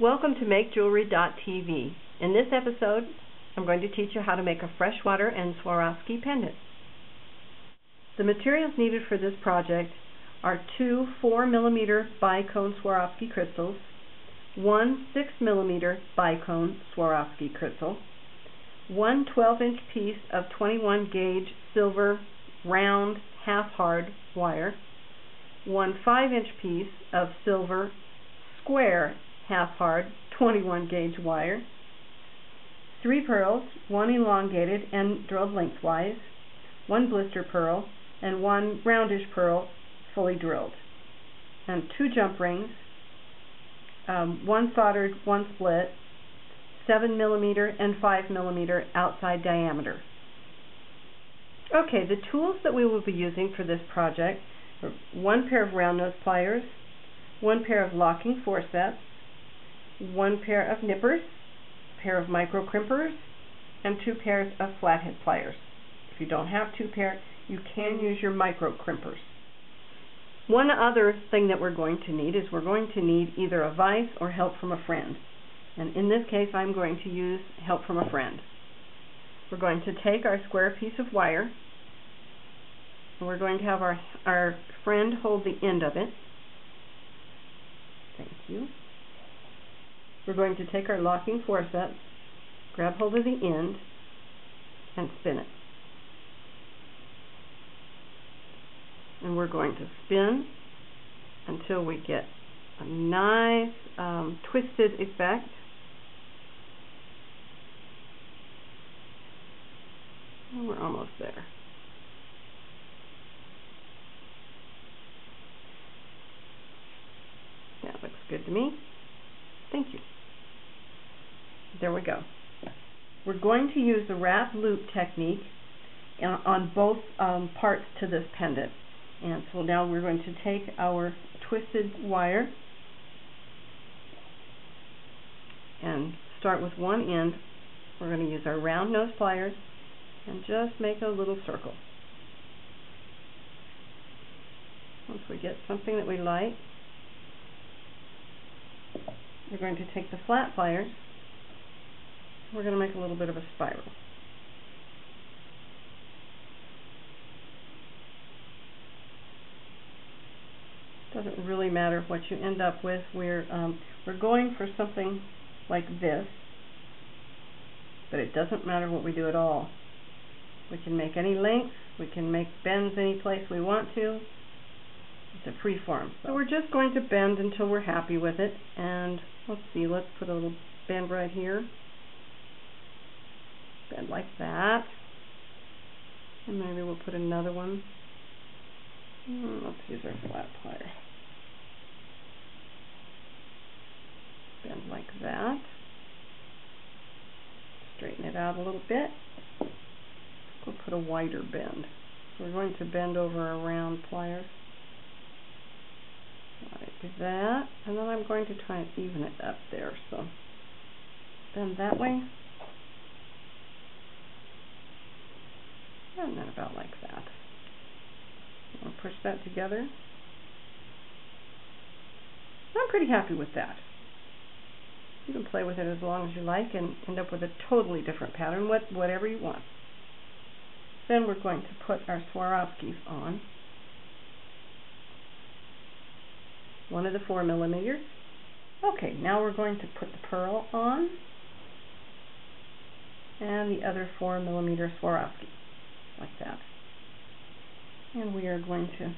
Welcome to MakeJewelry.tv. In this episode, I'm going to teach you how to make a freshwater and Swarovski pendant. The materials needed for this project are two 4mm bicone Swarovski crystals, one 6mm bicone Swarovski crystal, one 12-inch piece of 21 gauge silver round half-hard wire, one 5-inch piece of silver square half-hard 21 gauge wire, 3 pearls, one elongated and drilled lengthwise, one blister pearl, and one roundish pearl fully drilled, and 2 jump rings, one soldered, one split, 7mm and 5mm outside diameter. Okay, the tools that we will be using for this project are one pair of round nose pliers, one pair of locking forceps, one pair of nippers, a pair of micro crimpers, and 2 pairs of flathead pliers. If you don't have 2 pairs, you can use your micro crimpers. One other thing that we're going to need is we're going to need either a vise or help from a friend. And in this case, I'm going to use help from a friend. We're going to take our square piece of wire, and we're going to have our friend hold the end of it. Thank you. We're going to take our locking forceps, grab hold of the end, and spin it. And we're going to spin until we get a nice twisted effect. And we're almost there. That looks good to me. Thank you. There we go. We're going to use the wrap loop technique on both parts to this pendant. And so now we're going to take our twisted wire and start with one end. We're going to use our round nose pliers and just make a little circle. Once we get something that we like, we're going to take the flat pliers. We're going to make a little bit of a spiral. Doesn't really matter what you end up with. We're going for something like this, but it doesn't matter what we do at all. We can make any length. We can make bends any place we want to. It's a free form. So we're just going to bend until we're happy with it. And let's see, let's put a little bend right here. Bend like that. And maybe we'll put another one. Let's use our flat plier. Bend like that. Straighten it out a little bit. We'll put a wider bend. So we're going to bend over our round pliers. Like that. And then I'm going to try and even it up there. So bend that way. And then about like that. I'll push that together. I'm pretty happy with that. You can play with it as long as you like and end up with a totally different pattern, whatever you want. Then we're going to put our Swarovskis on. One of the 4mm. Okay, now we're going to put the pearl on and the other 4mm Swarovski, like that. And we are going to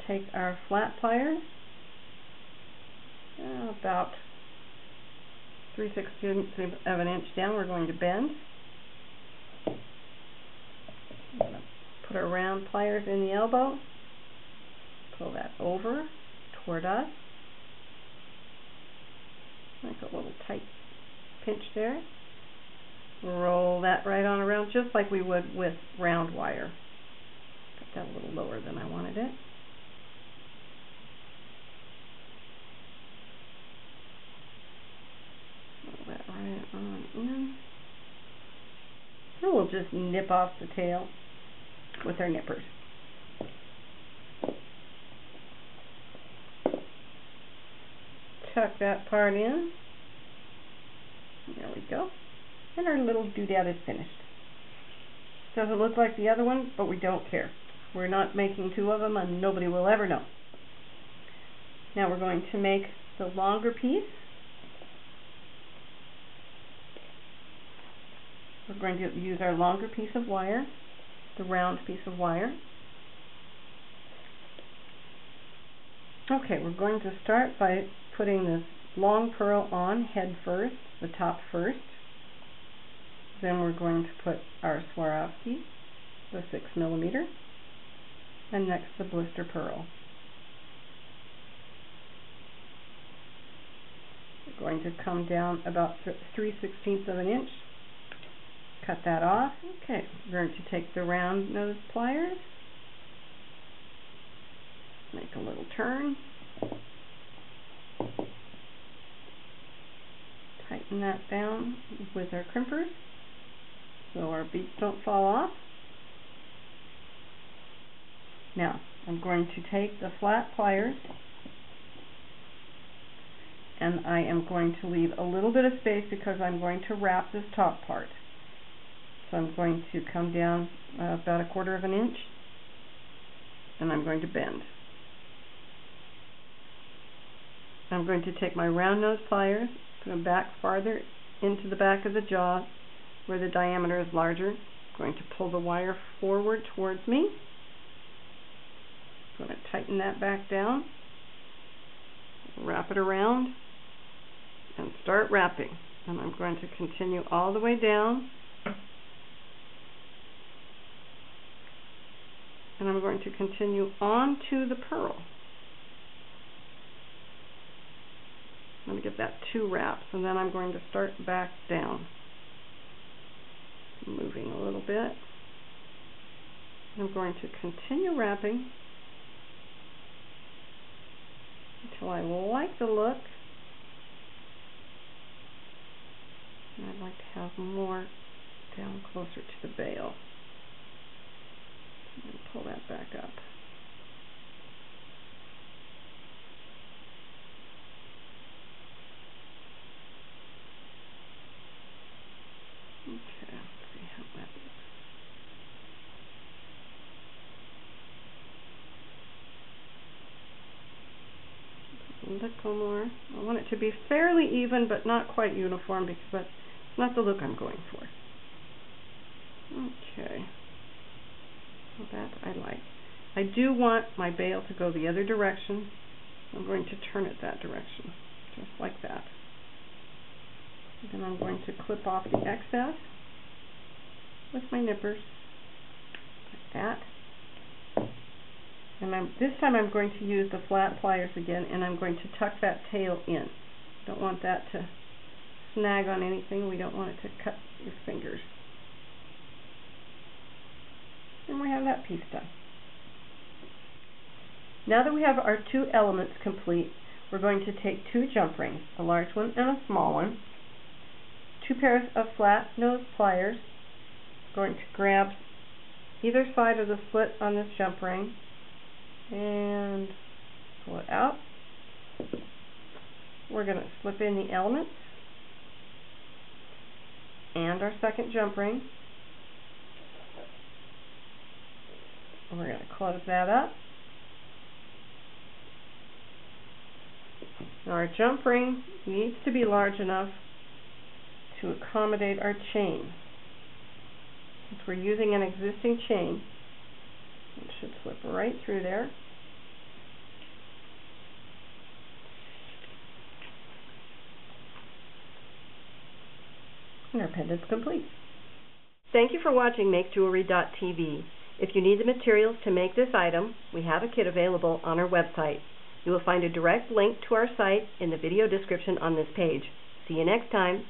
take our flat pliers, about 3/16 of an inch down. We're going to bend. I'm going to put our round pliers in the elbow, pull that over toward us, make a little tight pinch there, roll that right on around just like we would with round wire. Got that a little lower than I wanted it. Roll that right on in. And we'll just nip off the tail with our nippers. Tuck that part in. go. And our little doodad is finished. Doesn't look like the other one, but we don't care. We're not making two of them, and nobody will ever know. Now we're going to make the longer piece. We're going to use our longer piece of wire, the round piece of wire. Okay, we're going to start by putting this long pearl on head first, the top first. Then we're going to put our Swarovski, the 6mm, and next the blister pearl. We're going to come down about 3/16 of an inch, cut that off. Okay, we're going to take the round nose pliers, make a little turn, tighten that down with our crimpers so our beads don't fall off. Now I'm going to take the flat pliers and I am going to leave a little bit of space because I'm going to wrap this top part. So I'm going to come down about 1/4 of an inch and I'm going to bend. I'm going to take my round nose pliers, put them back farther into the back of the jaw where the diameter is larger. I'm going to pull the wire forward towards me. I'm going to tighten that back down, wrap it around, and start wrapping. And I'm going to continue all the way down. And I'm going to continue on to the pearl. I'm going to give that 2 wraps, and then I'm going to start back down. Moving a little bit. I'm going to continue wrapping until I like the look. And I'd like to have more down closer to the bail. And pull that back up. Okay, let's see how that looks. A little more. I want it to be fairly even, but not quite uniform because that's not the look I'm going for. Okay. Well, that I like. I do want my bail to go the other direction. I'm going to turn it that direction, just like that. Then I'm going to clip off the excess with my nippers, like that. And this time I'm going to use the flat pliers again, and I'm going to tuck that tail in. Don't want that to snag on anything. We don't want it to cut your fingers. And we have that piece done. Now that we have our 2 elements complete, we're going to take 2 jump rings, a large one and a small one, 2 pairs of flat nose pliers. Going to grab either side of the slit on this jump ring and pull it out. We're going to slip in the elements and our second jump ring. We're going to close that up. Now our jump ring needs to be large enough to accommodate our chain. Since we're using an existing chain, it should slip right through there. And our pendant's complete. Thank you for watching MakeJewelry.tv. If you need the materials to make this item, we have a kit available on our website. You will find a direct link to our site in the video description on this page. See you next time.